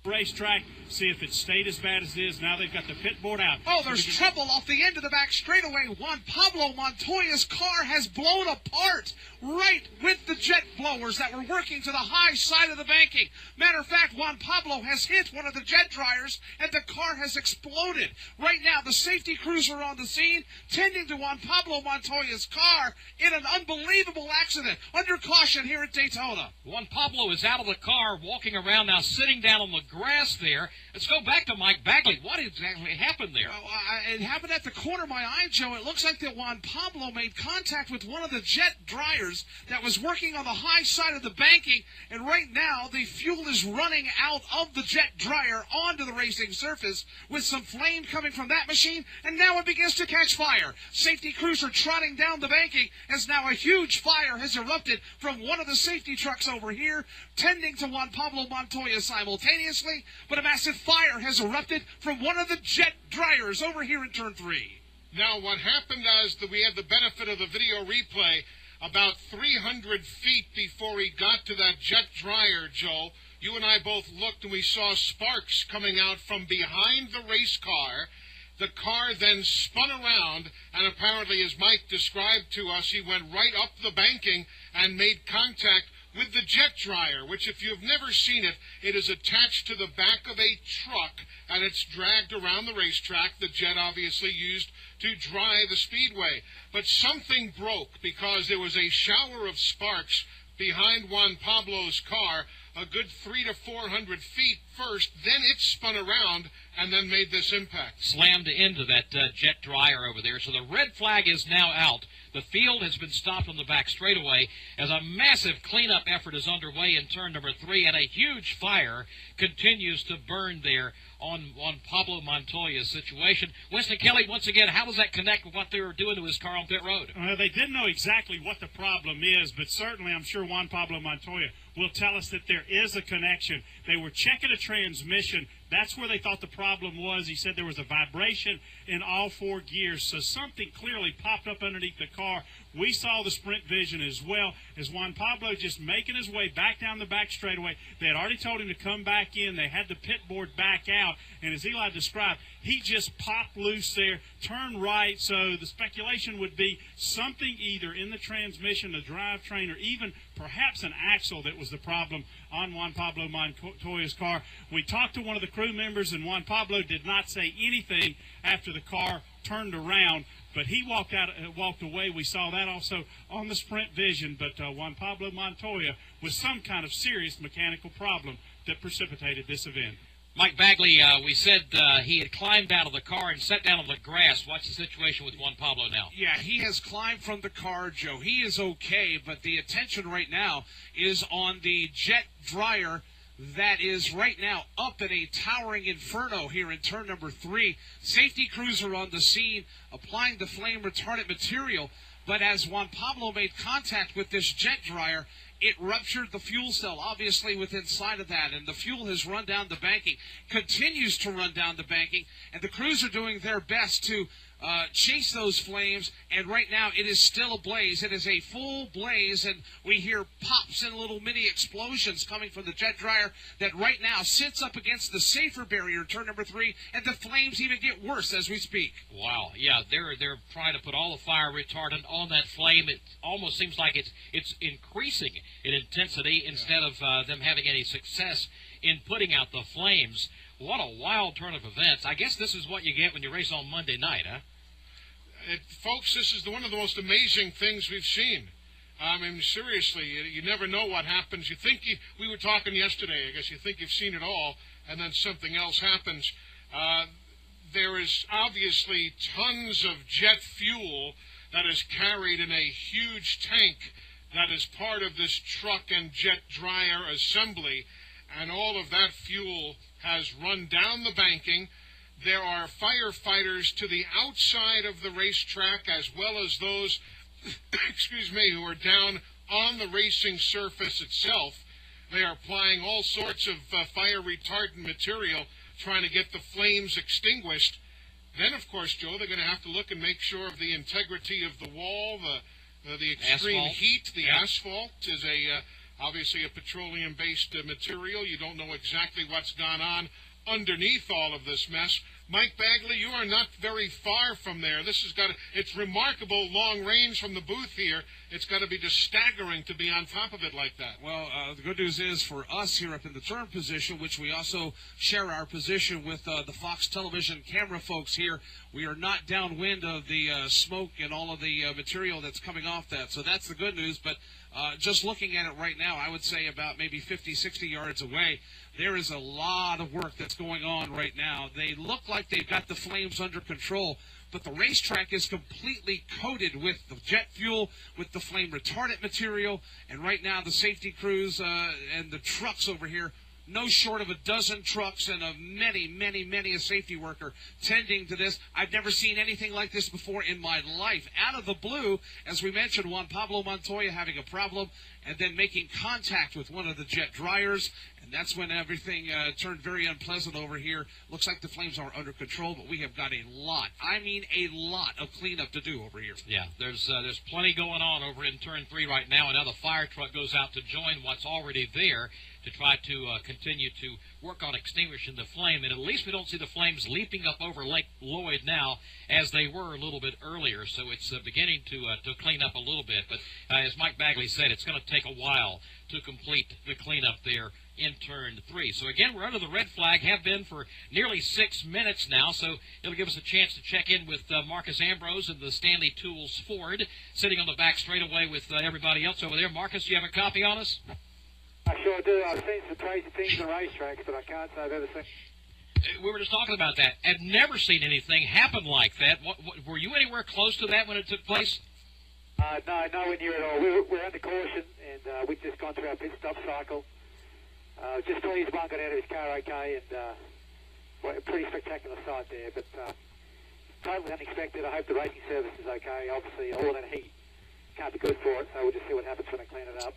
racetrack, see if it stayed as bad as it is. Now they've got the pit board out. Oh, there's trouble off the end of the back straightaway. Juan Pablo Montoya's car has blown apart right with the jet blowers that were working to the high side of the banking. Matter of fact, Juan Pablo has hit one of the jet dryers, and the car has exploded. Right now, the safety crews are on the scene, tending to Juan Pablo Montoya's car in an unbelievable accident. Under caution here at Daytona. Juan Pablo is out of the car, walking around now, sitting down on the grass there. Let's go back to Mike Bagley. What exactly happened there? It happened at the corner of my eye, Joe. It looks like that Juan Pablo made contact with one of the jet dryers that was working on the high side of the banking, and right now the fuel is running out of the jet dryer onto the racing surface with some flame coming from that machine, and now it begins to catch fire. Safety crews are trotting down the banking as now a huge fire has erupted from one of the safety trucks over here, tending to Juan Pablo Montoya simultaneously, but a massive fire has erupted from one of the jet dryers over here in Turn 3. Now, what happened is that we had the benefit of the video replay about 300 feet before he got to that jet dryer, Joe. You and I both looked, and we saw sparks coming out from behind the race car. The car then spun around, and apparently, as Mike described to us, he went right up the banking and made contact with the jet dryer, which, if you've never seen it, it is attached to the back of a truck, and it's dragged around the racetrack. The jet obviously used to dry the speedway. But something broke because there was a shower of sparks behind Juan Pablo's car, a good 300 to 400 feet first. Then it spun around and then made this impact. Slammed into that jet dryer over there. So the red flag is now out. The field has been stopped on the back straightaway as a massive cleanup effort is underway in turn number 3, and a huge fire continues to burn there on Pablo Montoya's situation. Winston Kelly, once again, how does that connect with what they were doing to his car on pit road? They didn't know exactly what the problem is, but certainly I'm sure Juan Pablo Montoya will tell us that there is a connection. They were checking a transmission. That's where they thought the problem was. He said there was a vibration in all 4 gears, so something clearly popped up underneath the car. We saw the sprint vision as well as Juan Pablo just making his way back down the back straightaway. They had already told him to come back in. They had the pit board back out, and as Eli described, he just popped loose there, turned right. So the speculation would be something either in the transmission, the drivetrain, or even perhaps an axle that was the problem on Juan Pablo Montoya's car. We talked to one of the crew members, and Juan Pablo did not say anything after the car turned around, but he walked away. We saw that also on the sprint vision, but Juan Pablo Montoya was some kind of serious mechanical problem that precipitated this event. Mike Bagley, we said he had climbed out of the car and sat down on the grass. What's the situation with Juan Pablo now? Yeah, he has climbed from the car, Joe. He is okay, but the attention right now is on the jet dryer that is right now up in a towering inferno here in turn number 3. Safety crews are on the scene applying the flame retardant material, but as Juan Pablo made contact with this jet dryer, it ruptured the fuel cell, obviously, with inside of that, and the fuel has run down the banking, continues to run down the banking, and the crews are doing their best to chase those flames, and right now it is still ablaze. It is a full blaze, and we hear pops and little mini explosions coming from the jet dryer that right now sits up against the safer barrier, turn number 3, and the flames even get worse as we speak. Wow, yeah, they're trying to put all the fire retardant on that flame. It almost seems like it's increasing in intensity instead of them having any success in putting out the flames. What a wild turn of events. I guess this is what you get when you race on Monday night, huh? Folks, this is one of the most amazing things we've seen. I mean, seriously, you never know what happens. You think we were talking yesterday, I guess you think you've seen it all, and then something else happens. There is obviously tons of jet fuel that is carried in a huge tank that is part of this truck and jet dryer assembly, and all of that fuel has run down the banking. There are firefighters to the outside of the racetrack as well as those, who are down on the racing surface itself. They are applying all sorts of fire retardant material, trying to get the flames extinguished. Then, of course, Joe, they're going to have to look and make sure of the integrity of the wall, the extreme asphalt. heat. The asphalt is a obviously a petroleum-based material. You don't know exactly what's gone on underneath all of this mess. Mike Bagley, you are not very far from there. It's remarkable long range from the booth here. It's got to be just staggering to be on top of it like that. Well, the good news is for us here up in the turn position, which we also share our position with the Fox television camera folks here, we are not downwind of the smoke and all of the material that's coming off that. So that's the good news. But just looking at it right now, I would say about maybe 50, 60 yards away, there is a lot of work that's going on right now. They look like they've got the flames under control, but the racetrack is completely coated with the jet fuel, with the flame retardant material, and right now the safety crews and the trucks over here, no short of a dozen trucks and of many a safety worker tending to this. I've never seen anything like this before in my life. Out of the blue, as we mentioned, Juan Pablo Montoya having a problem and then making contact with one of the jet dryers, and that's when everything turned very unpleasant over here. Looks like the flames are under control, but we have got a lot of cleanup to do over here. Yeah, there's plenty going on over in Turn 3 right now, and now the fire truck goes out to join what's already there to try to continue to work on extinguishing the flame. And at least we don't see the flames leaping up over Lake Lloyd now as they were a little bit earlier. So it's beginning to clean up a little bit. But as Mike Bagley said, it's going to take a while to complete the cleanup there in Turn 3. So again, we're under the red flag, have been for nearly 6 minutes now, so it'll give us a chance to check in with Marcus Ambrose and the Stanley Tools Ford, sitting on the back straightaway with everybody else over there. Marcus, do you have a copy on us? I sure do. I've seen some crazy things on racetracks, but I can't say I've ever seen. We were just talking about that. I've never seen anything happen like that. Were you anywhere close to that when it took place? No, nowhere near at all. We're under caution, and we've just gone through our pit stop cycle. Just pleased one got out of his car okay, and well, a pretty spectacular sight there, but totally unexpected. I hope the racing service is okay. Obviously, all that heat can't be good for it, so we'll just see what happens when they clean it up.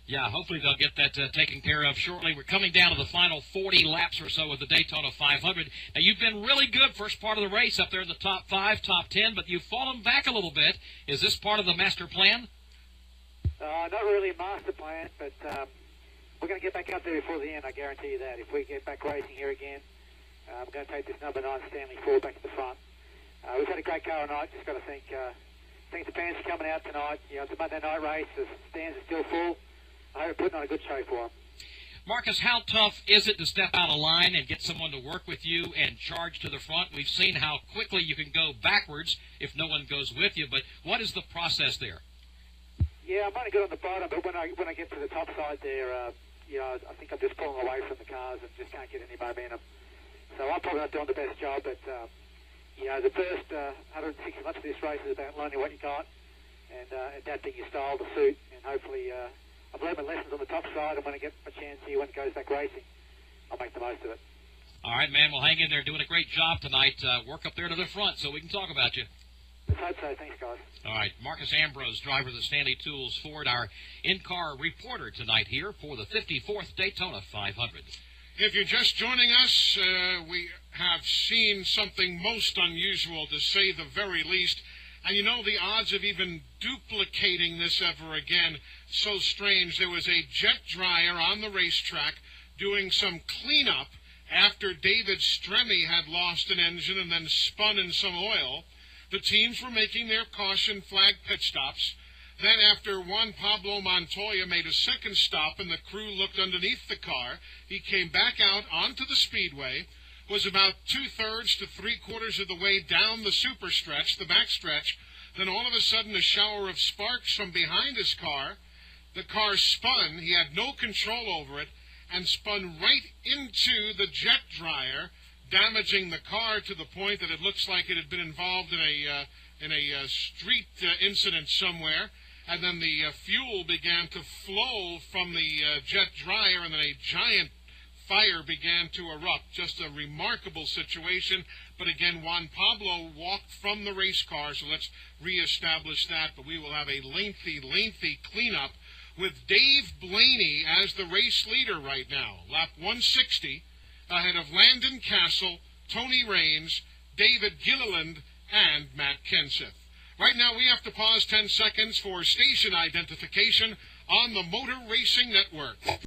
Yeah, hopefully they'll get that taken care of shortly. We're coming down to the final 40 laps or so of the Daytona 500. Now, you've been really good first part of the race up there in the top 5, top 10, but you've fallen back a little bit. Is this part of the master plan? Not really a master plan, but we're going to get back up there before the end, I guarantee you that. If we get back racing here again, I'm going to take this number 9 Stanley Ford back to the front. We've had a great car tonight. Just got to think the fans are coming out tonight. You know, it's a Monday night race. The stands are still full. I hope we're putting on a good show for them. Marcus, how tough is it to step out of line and get someone to work with you and charge to the front? We've seen how quickly you can go backwards if no one goes with you, but what is the process there? Yeah, I'm only good on the bottom, but when I get to the top side there, you know, I think I'm just pulling away from the cars and just can't get any momentum. So I'm probably not doing the best job, but, you know, the first 160 laps of this race is about learning what you got and adapting your style to suit, and hopefully I've learned my lessons on the top side, and when I get a chance here when it goes back racing, I'll make the most of it. All right, man, well, hang in there, doing a great job tonight. Work up there to the front so we can talk about you. Let's hope so. Thanks, guys. All right, Marcus Ambrose, driver of the Stanley Tools Ford, our in-car reporter tonight here for the 54th Daytona 500. If you're just joining us, we have seen something most unusual, to say the very least. And you know, the odds of even duplicating this ever again, so strange. There was a jet dryer on the racetrack doing some cleanup after David Stremme had lost an engine and then spun in some oil. The teams were making their caution flag pit stops. Then after Juan Pablo Montoya made a second stop and the crew looked underneath the car, he came back out onto the speedway, was about 2/3 to 3/4 of the way down the super stretch, the back stretch. Then all of a sudden a shower of sparks from behind his car. The car spun. He had no control over it and spun right into the jet dryer, damaging the car to the point that it looks like it had been involved in a street incident somewhere. And then the fuel began to flow from the jet dryer, and then a giant fire began to erupt. Just a remarkable situation. But again, Juan Pablo walked from the race car, so let's reestablish that. But we will have a lengthy cleanup with Dave Blaney as the race leader right now. Lap 160, ahead of Landon Castle, Tony Raines, David Gilliland, and Matt Kenseth. Right now, we have to pause 10 seconds for station identification on the Motor Racing Network.